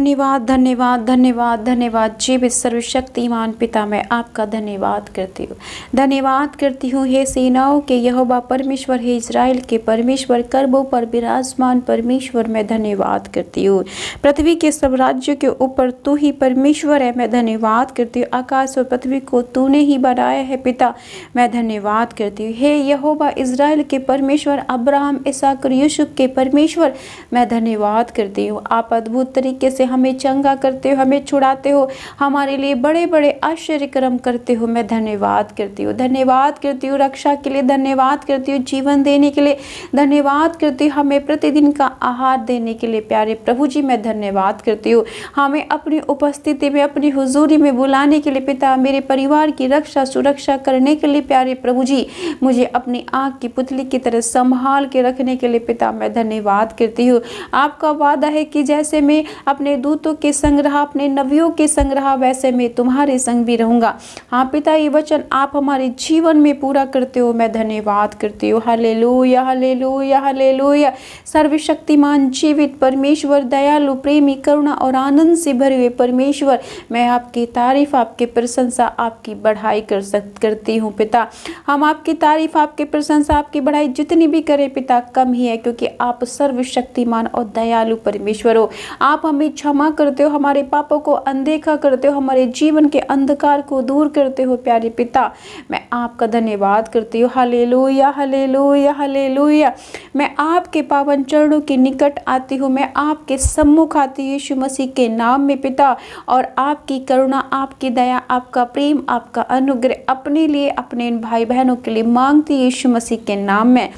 धन्यवाद धन्यवाद धन्यवाद धन्यवाद। जीवित सर्वशक्तिमान पिता, मैं आपका धन्यवाद करती हूँ, धन्यवाद करती हूँ हे सेनाओं के यहोवा परमेश्वर, हे इज़राइल के परमेश्वर, कर्बों पर विराजमान परमेश्वर, मैं धन्यवाद करती हूँ। पृथ्वी के सब राज्यों के ऊपर तू ही परमेश्वर है, मैं धन्यवाद करती हूँ। आकाश और पृथ्वी को तूने ही बनाया है पिता, मैं धन्यवाद करती हूँ। हे यहोवा इज़राइल के परमेश्वर, अब्राहम इसहाक और यूसुफ के परमेश्वर, मैं धन्यवाद करती हूँ। आप अद्भुत तरीके से हमें चंगा करते हो, हमें छुड़ाते हो, हमारे लिए बड़े बड़े आश्चर्य कर्म करते हो, मैं धन्यवाद करती हूँ। धन्यवाद करती हूँ रक्षा के लिए, धन्यवाद करती हूँ जीवन देने के लिए, धन्यवाद करती हूँ हमें प्रतिदिन का आहार देने के लिए। प्यारे प्रभु जी, मैं धन्यवाद करती हूँ हमें अपनी उपस्थिति में, अपनी हुजूरी में बुलाने के लिए पिता, मेरे परिवार की रक्षा सुरक्षा करने के लिए। प्यारे प्रभु जी, मुझे अपनी आँख की पुतली की तरह संभाल के रखने के लिए पिता, मैं धन्यवाद करती हूँ। आपका वादा है कि जैसे मैं अपने दूतों के संग रहा, अपने नबियों के संग रहा, वैसे मैं तुम्हारे संग भी रहूंगा। हाँ पिता, ये वचन आप हमारे जीवन में पूरा करते हो, मैं धन्यवाद करती हूँ। Hallelujah hallelujah hallelujah. सर्वशक्तिमान जीवित परमेश्वर, दयालु प्रेमी करुणा और आनंद से भरे हुए परमेश्वर, मैं आपकी तारीफ, आपकी प्रशंसा, आपकी बढ़ाई करती हूँ पिता। हम आपकी तारीफ, आपकी प्रशंसा, आपकी बढ़ाई जितनी भी करें पिता कम ही है, क्योंकि आप सर्वशक्तिमान और दयालु परमेश्वर हो। आप हमें क्षमा करते हो, हमारे पापों को अनदेखा करते हो, हमारे जीवन के अंधकार को दूर करते हो। प्यारे पिता, मैं आपका धन्यवाद करती हूँ। Hallelujah hallelujah hallelujah. मैं आपके पावन चरणों के निकट आती हूँ, मैं आपके सम्मुख आती हूँ यीशु मसीह के नाम में पिता, और आपकी करुणा, आपकी दया, आपका प्रेम, आपका अनुग्रह अपने लिए, अपने इन भाई बहनों के लिए मांगती यीशु मसीह के नाम में।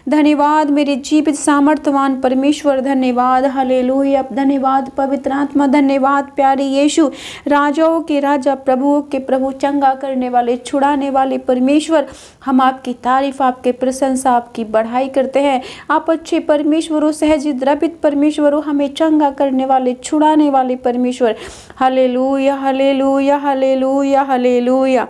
धन्यवाद मेरे जीवित सामर्थ्यवान परमेश्वर, धन्यवाद हालेलुया। धन्यवाद पवित्र आत्मा, धन्यवाद प्यारे यीशु, राजाओं के राजा, प्रभुओं के प्रभु, चंगा करने वाले, छुड़ाने वाले परमेश्वर। हम आपकी तारीफ, आपके प्रशंसा, आपकी बढ़ाई करते हैं। आप अच्छे परमेश्वर हो, सहज द्रवित परमेश्वर हो, हमें चंगा करने वाले, छुड़ाने वाले परमेश्वर। Hallelujah hallelujah hallelujah hallelujah.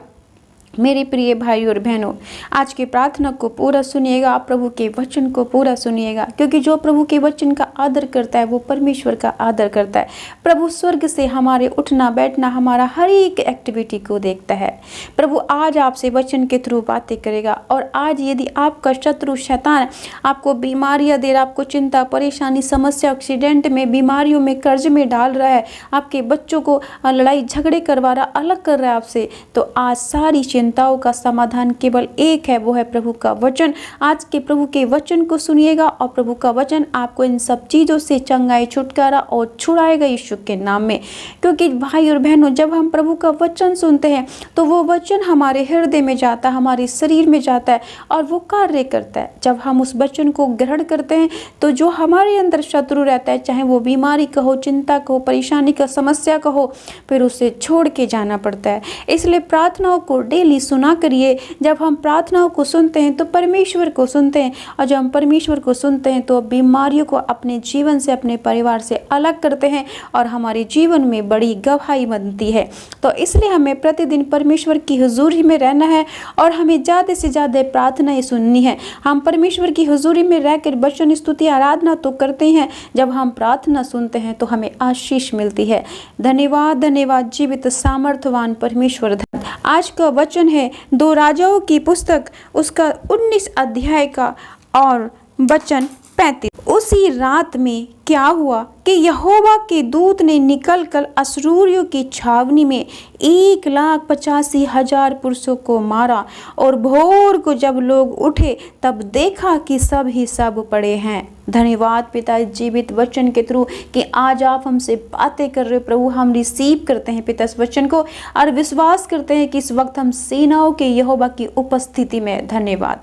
मेरे प्रिय भाई और बहनों, आज की प्रार्थना को पूरा सुनिएगा, आप प्रभु के वचन को पूरा सुनिएगा, क्योंकि जो प्रभु के वचन का आदर करता है वो परमेश्वर का आदर करता है। प्रभु स्वर्ग से हमारे उठना बैठना, हमारा हर एक एक्टिविटी को देखता है। प्रभु आज आपसे वचन के थ्रू बातें करेगा। और आज यदि आपका शत्रु शैतान आपको बीमारियां दे रहा, आपको चिंता परेशानी समस्या एक्सीडेंट में, बीमारियों में, कर्ज में डाल रहा है, आपके बच्चों को लड़ाई झगड़े करवा रहा, अलग कर रहा है आपसे, तो आज सारी चिंताओं का समाधान केवल एक है, वो है प्रभु का वचन। आज के प्रभु के वचन को सुनिएगा और प्रभु का वचन आपको इन सब चीज़ों से चंगाई, छुटकारा और छुड़ाएगा यीशु के नाम में। क्योंकि भाई और बहनों, जब हम प्रभु का वचन सुनते हैं तो वो वचन हमारे हृदय में जाता है, हमारे शरीर में जाता है और वो कार्य करता है। जब हम उस वचन को ग्रहण करते हैं तो जो हमारे अंदर शत्रु रहता है, चाहे वो बीमारी का हो, चिंता का हो, परेशानी का, समस्या का हो, फिर उसे छोड़ के जाना पड़ता है। इसलिए प्रार्थनाओं को डेली सुना करिए। जब हम प्रार्थनाओं को सुनते हैं तो परमेश्वर को सुनते हैं, और जब हम परमेश्वर को सुनते हैं तो बीमारियों को अपने जीवन से, अपने परिवार से अलग करते हैं और हमारे जीवन में बड़ी गवाही बनती है। तो इसलिए हमें प्रतिदिन परमेश्वर की हुजूरी में रहना है और हमें ज़्यादा से ज़्यादा प्रार्थनाएं सुननी है। हम परमेश्वर की हुजूरी में रहकर वचन, स्तुति, आराधना तो करते हैं, जब हम प्रार्थना सुनते हैं तो हमें आशीष मिलती है। धन्यवाद धन्यवाद जीवित सामर्थ्यवान परमेश्वर। आज का वचन है 2 राजाओं की पुस्तक, उसका 19 अध्याय का और वचन 35। उसी रात में क्या हुआ कि यहोवा के दूत ने निकलकर अश्शूरियों की छावनी में 1,85,000 पुरुषों को मारा, और भोर को जब लोग उठे तब देखा कि सब ही सब पड़े हैं। धन्यवाद पिता जीवित वचन के थ्रू कि आज आप हमसे बातें कर रहे हो प्रभु। हम रिसीव करते हैं पिता इस वचन को और विश्वास करते हैं कि इस वक्त हम सेनाओं के यहोवा की उपस्थिति में। धन्यवाद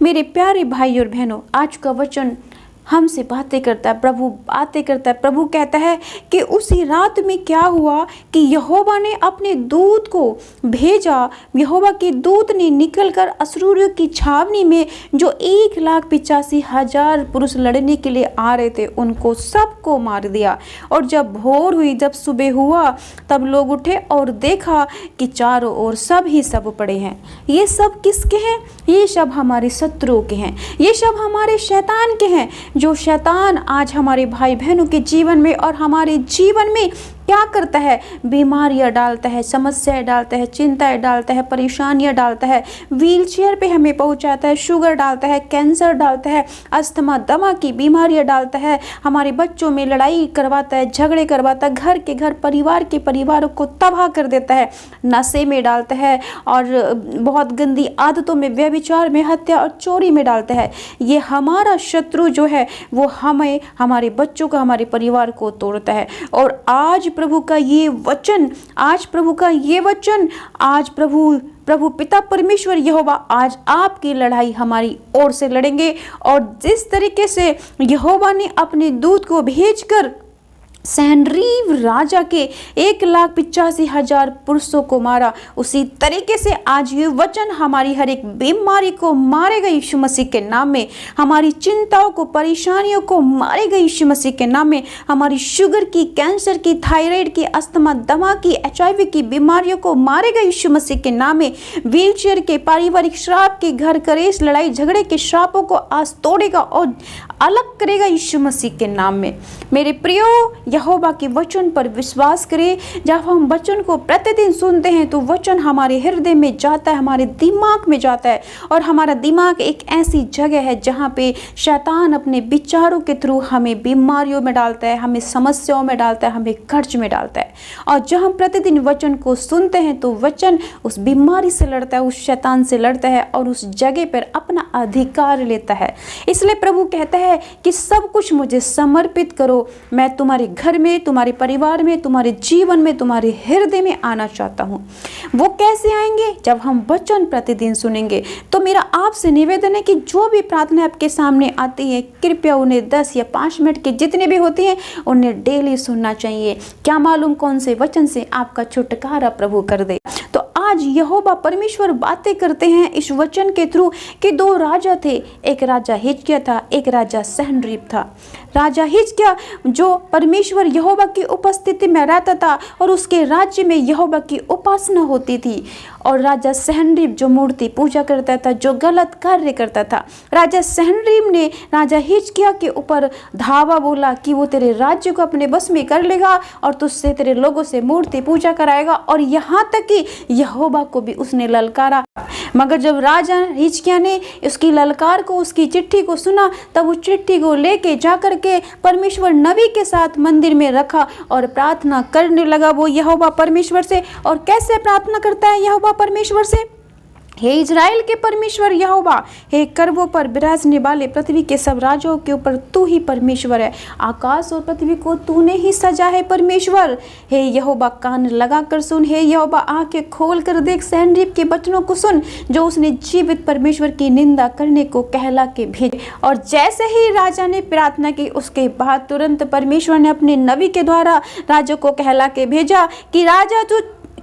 मेरे प्यारे भाई और बहनों, आज का वचन हमसे बातें करता है, प्रभु बातें करता है। प्रभु कहता है कि उसी रात में क्या हुआ कि यहोवा ने अपने दूत को भेजा। यहोवा के दूत ने निकलकर अश्शूरियों की छावनी में जो 1,85,000 पुरुष लड़ने के लिए आ रहे थे, उनको सबको मार दिया। और जब भोर हुई, जब सुबह हुआ, तब लोग उठे और देखा कि चारों ओर सब ही सब पड़े हैं। ये सब किसके हैं? ये सब हमारे शत्रुओं के हैं, ये सब हमारे शैतान के हैं। जो शैतान आज हमारे भाई बहनों के जीवन में और हमारे जीवन में क्या करता है, बीमारियां डालता है, समस्याएं डालता है, चिंताएं डालता है, परेशानियां डालता है, व्हीलचेयर पे हमें पहुंचाता है, शुगर डालता है, कैंसर डालता है, अस्थमा दमा की बीमारियां डालता है, हमारे बच्चों में लड़ाई करवाता है, झगड़े करवाता है, घर के घर परिवार के परिवारों को तबाह कर देता है, नशे में डालता है और बहुत गंदी आदतों में, व्यभिचार में, हत्या और चोरी में डालता है। ये हमारा शत्रु जो है वो हमें, हमारे बच्चों को, हमारे परिवार को तोड़ता है। और आज प्रभु का ये वचन, आज प्रभु पिता परमेश्वर यहोवा आज आपकी लड़ाई हमारी ओर से लड़ेंगे। और जिस तरीके से यहोवा ने अपने दूत को भेजकर सनहेरीब राजा के 1,85,000 पुरुषों को मारा, उसी तरीके से आज ये वचन हमारी हर एक बीमारी को मारेगा यीशु मसीह के नाम में, हमारी चिंताओं को, परेशानियों को मारेगा यीशु मसीह के नाम में, हमारी शुगर की, कैंसर की, थायराइड की, अस्थमा दमा की, HIV की बीमारियों को मारेगा यीशु मसीह के नाम में, व्हीलचेयर के, पारिवारिक श्राप के, घर कलेश, लड़ाई झगड़े के श्रापों को आज तोड़ेगा और अलग करेगा यीशु मसीह के नाम में। मेरे प्रियो, यहोवा के वचन पर विश्वास करें। जब हम वचन को प्रतिदिन सुनते हैं तो वचन हमारे हृदय में जाता है, हमारे दिमाग में जाता है। और हमारा दिमाग एक ऐसी जगह है जहाँ पे शैतान अपने विचारों के थ्रू हमें बीमारियों में डालता है, हमें समस्याओं में डालता है, हमें कर्ज में डालता है। और जब हम प्रतिदिन वचन को सुनते हैं तो वचन उस बीमारी से लड़ता है, उस शैतान से लड़ता है और उस जगह पर अपना अधिकार लेता है। इसलिए प्रभु कहता है कि सब कुछ मुझे समर्पित करो, मैं तुम्हारे घर में, तुम्हारे परिवार में, तुम्हारे जीवन में, तुम्हारे हृदय में आना चाहता हूँ। वो कैसे आएंगे? जब हम वचन प्रतिदिन सुनेंगे। तो मेरा आपसे निवेदन है कि जो भी प्रार्थना आपके सामने आती है, कृपया उन्हें 10 या 5 मिनट के जितने भी होते हैं उन्हें डेली सुनना चाहिए। क्या मालूम कौन से वचन से आपका छुटकारा प्रभु कर दे। तो आज यहोवा परमेश्वर बातें करते हैं इस वचन के थ्रू कि 2 राजा थे, एक राजा हिजकिय्याह था, एक राजा सनहेरीब था। राजा हिजकिय्याह जो परमेश्वर यहोवा की उपस्थिति में रहता था और उसके राज्य में यहोवा की उपासना होती थी, और राजा सनहेरीब जो मूर्ति पूजा करता था, जो गलत कार्य करता था। राजा सनहेरीब ने राजा हिजकिय्याह के ऊपर धावा बोला कि वो तेरे राज्य को अपने बस में कर लेगा और तुझसे, तेरे लोगों से मूर्ति पूजा कराएगा, और यहाँ तक कि यहोवा को भी उसने ललकारा। मगर जब राजा हिजकिय्याह ने उसकी ललकार को, उसकी चिट्ठी को सुना, तब उस चिट्ठी को लेके जाकर के परमेश्वर नबी के साथ मंदिर में रखा और प्रार्थना करने लगा वो यहोवा परमेश्वर से। और कैसे प्रार्थना करता है यहोवा परमेश्वर से? हे इज़राइल के परमेश्वर यहोवा, हे करवों पर विराजने वाले पृथ्वी के सब राजाओं के ऊपर तू ही परमेश्वर है। आकाश और पृथ्वी को तूने ही सजा है परमेश्वर। हे यहोवा, कान लगा कर सुन। हे यहोवा, आंखें खोल कर देख। सनहेरीब के वचनों को सुन जो उसने जीवित परमेश्वर की निंदा करने को कहला के भेजे। और जैसे ही राजा ने प्रार्थना की, उसके बाद तुरंत परमेश्वर ने अपने नबी के द्वारा राजा को कहला के भेजा कि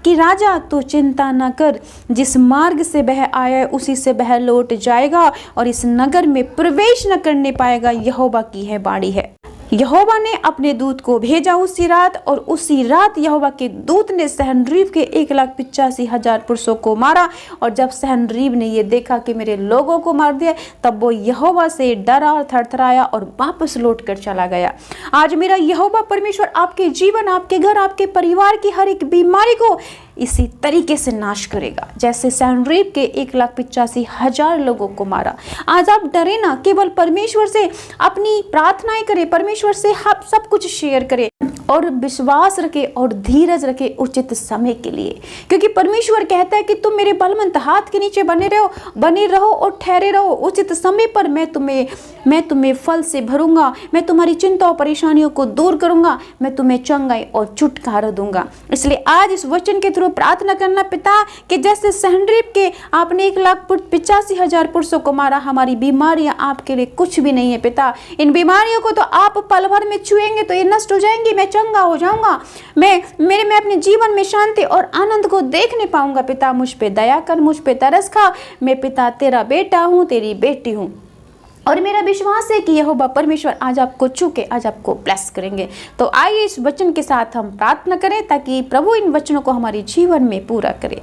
राजा तू चिंता न कर, जिस मार्ग से वह आया है उसी से वह लौट जाएगा और इस नगर में प्रवेश न करने पाएगा। यहोवा की है बाड़ी है। यहोवा ने अपने दूत को भेजा उसी रात, और उसी रात यहोवा के दूत ने सनहेरीब के 1,85,000 पुरुषों को मारा। और जब सनहेरीब ने ये देखा कि मेरे लोगों को मार दिया, तब वो यहोवा से डरा और थरथराया और वापस लौट कर चला गया। आज मेरा यहोवा परमेश्वर आपके जीवन, आपके घर, आपके परिवार की हर एक बीमारी को इसी तरीके से नाश करेगा जैसे सनहेरीब के 1,85,000 लोगों को मारा। आज आप डरे ना, केवल परमेश्वर से अपनी प्रार्थनाएं करें, परमेश्वर से आप सब कुछ शेयर करें और विश्वास रखे और धीरज रखे उचित समय के लिए, क्योंकि परमेश्वर कहता है कि तुम मेरे बलवंत हाथ के नीचे बने रहो और ठहरे रहो। उचित समय पर मैं तुम्हें फल से भरूंगा, मैं तुम्हारी चिंता और परेशानियों को दूर करूंगा, मैं तुम्हें चंगाई और छुटकारा दूंगा। इसलिए आज इस वचन के थ्रू प्रार्थना करना, पिता, कि जैसे सनहेरीब के आपने 1,85,000 पुरुषों को मारा, हमारी बीमारियां आपके लिए कुछ भी नहीं है पिता। इन बीमारियों को तो आप पल भर में छुएंगे तो ये नष्ट हो जाएंगी, मैं चंगा हो जाऊंगा, मैं अपने जीवन में शांति और आनंद को देखने पाऊंगा। पिता, मुझ पे दया कर, मुझ पे तरस खा। मैं पिता तेरा बेटा हूँ, तेरी बेटी हूँ। और मेरा विश्वास है कि यहोवा परमेश्वर आज आपको छू के आज आपको ब्लेस करेंगे। तो आइए इस वचन के साथ हम प्रार्थना करें ताकि प्रभु इन वचनों को हमारे जीवन में पूरा करे।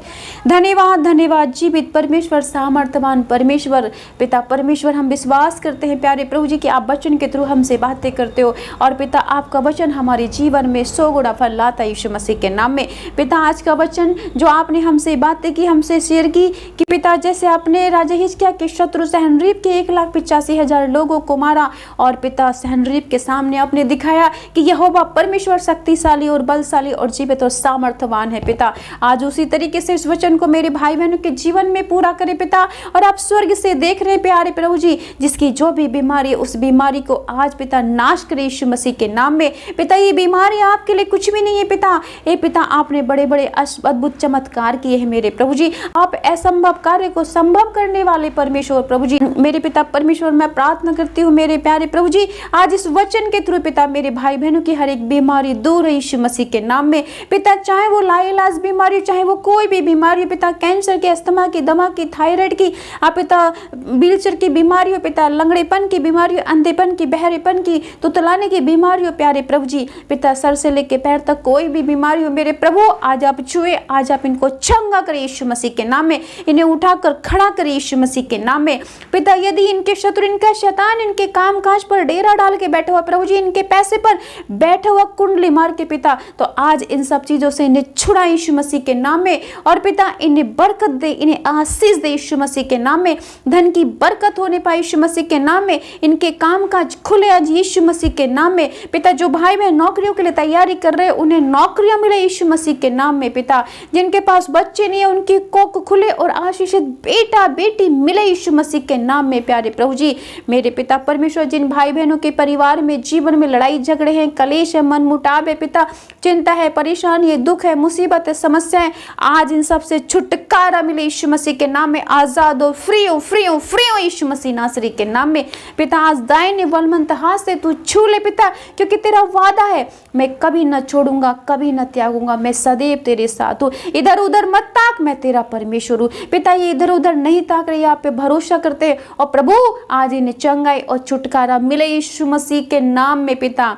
धन्यवाद धन्यवाद जीवित परमेश्वर, सामर्थ्यवान परमेश्वर, पिता परमेश्वर, हम विश्वास करते हैं प्यारे प्रभु जी कि आप वचन के थ्रू हमसे बातें करते हो और पिता आपका वचन हमारे जीवन में 100 गुना फल लाता है यीशु मसीह के नाम में। पिता आज का वचन जो आपने हमसे बातें की, हमसे शेयर की कि पिता जैसे आपने राजा हिजकिय्याह के शत्रु सहनरीब के 1,85,000 लोगों को मारा और पिता सहनरीब के सामने आपने दिखाया कि यहोवा परमेश्वर शक्तिशाली और बलशाली और जीवित और सामर्थ्यवान है। पिता आज उसी तरीके से इस वचन को मेरे भाई बहनों के जीवन में पूरा करे पिता। और आप स्वर्ग से देख रहे प्यारे प्रभु जी, जिसकी जो भी बीमारी है उस बीमारी को आज पिता नाश करे यीशु मसीह के नाम में। पिता ये बीमारी आपके लिए कुछ भी नहीं है पिता। ए पिता आपने बड़े बड़े अद्भुत चमत्कार किए हैं मेरे प्रभु जी। आप असंभव कार्य को संभव करने वाले परमेश्वर प्रभु जी। मेरे पिता परमेश्वर मैं प्रार्थना करती हूँ मेरे प्यारे प्रभु जी, आज इस वचन के थ्रू पिता मेरे भाई बहनों की हर एक बीमारी दूर है यीशु मसीह के नाम में। पिता चाहे वो लाइलाज बीमारी, चाहे वो कोई भी बीमारी हो पिता, कैंसर की, अस्थमा की, दमा की, थायराइड की, आप पिता व्हीलचेयर की बीमारी हो पिता, लंगड़ेपन की बीमारी हो, अंधेपन की, बहरेपन की, तुतलाने की बीमारी हो प्यारे प्रभु जी। पिता सर से लेके पैर तक कोई भी बीमारी हो मेरे प्रभु, आज आप छुए, आज आप इनको चंगा करें यीशु मसीह के नाम में। इन्हें उठाकर खड़ा करें यीशु मसीह के नाम में। पिता यदि इनके शत्रु, इनका शैतान इनके कामकाज पर डेरा डाल के बैठा हुआ प्रभु जी, इनके पैसे पर बैठा हुआ कुंडली मार के पिता, तो आज इन सब चीजों से इन्हें छुड़ा यीशु मसीह के नाम में। और पिता इन्हें बरकत दे, इन्हें आशीष दे यीशु मसीह के नाम में। धन की बरकत होने पाए यीशु मसीह के नाम में। इनके कामकाज खुले आज यीशु मसीह के नाम में। पिता जो भाई बहन नौकरियों के लिए तैयारी कर रहे हैं उन्हें नौकरियां मिले यीशु मसीह के नाम में। पिता जिनके पास बच्चे नहीं है उनकी कोख खुले और आशीषित बेटा बेटी मिले यीशु मसीह के नाम में प्यारे प्रभु जी। मेरे पिता परमेश्वर जिन भाई बहनों के परिवार में जीवन में लड़ाई झगड़े हैं, कलेश है, मन मुटाव है पिता, चिंता है, परेशानी है, दुख है, मुसीबत है, समस्याएं, आज इन सब से छुटकारा मिले यीशु मसीह के नाम में। आजाद हो, फ्री हो, फ्री हो, फ्री हो यीशु मसीह नासरी के नाम में। पिता आज दाहिने बलवंत हाथ से तू छू ले पिता, क्योंकि तेरा वादा है मैं कभी न छोड़ूंगा, कभी न त्यागूंगा, मैं सदैव तेरे साथ हूँ। इधर उधर मत ताक, मैं तेरा परमेश्वर हूँ। पिता ये इधर उधर नहीं ताक रहे, आप पे भरोसा करते हैं और प्रभु आज इन्हें चंगाई और छुटकारा मिले यीशु मसीह के नाम में। पिता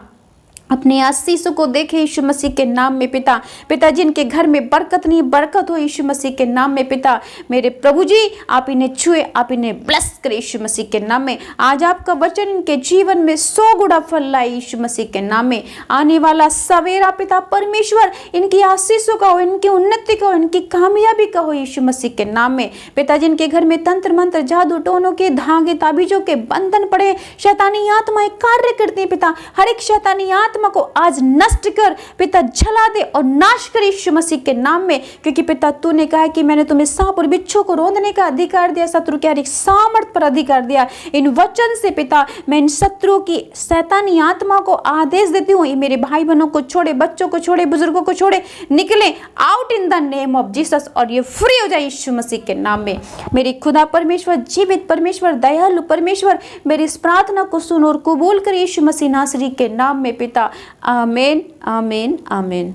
अपने आशीषों को देखे यीशु मसीह के नाम में पिता। पिता जिनके घर में बरकत नहीं, बरकत हो यीशु मसीह के नाम में पिता। मेरे प्रभु जी आप इन्हें छुए, आप इन्हें ब्लेस करें यीशु मसीह के नाम में। आज आपका वचन इनके जीवन में 100 गुना फल लाए यीशु मसीह के नाम में। आने वाला सवेरा पिता परमेश्वर इनकी आशीषों का हो, इनकी उन्नति का हो, इनकी कामयाबी का हो यीशु मसीह के नाम में। पिता जिनके घर में तंत्र मंत्र, जादू टोनों के धागे ताबीजों के बंधन पड़े, शैतानी आत्माएं कार्य करती हैं पिता, हर एक शैतानी आत्मा को आज नष्ट कर पिता, जला दे और नाश कर यीशु मसीह के नाम में। क्योंकि पिता तूने कहा कि मैंने तुम्हें सांप और बिच्छू को रोंदने का अधिकार दिया, शत्रु के हर एक सामर्थ पर अधिकार दिया। इन वचन से पिता मैं इन शत्रुओं की शैतानी आत्मा को आदेश देती हूँ, ये मेरे भाई बहनों को छोड़े, बच्चों को छोड़े, बुजुर्गों को छोड़े, निकले out in the name of Jesus और ये फ्री हो जाए यीशु मसीह के नाम में। मेरे खुदा परमेश्वर, जीवित परमेश्वर, दयालु परमेश्वर, मेरी इस प्रार्थना को सुन और कबूल कर यीशु मसीह नासरी के नाम में पिता। आमीन, आमीन, आमीन।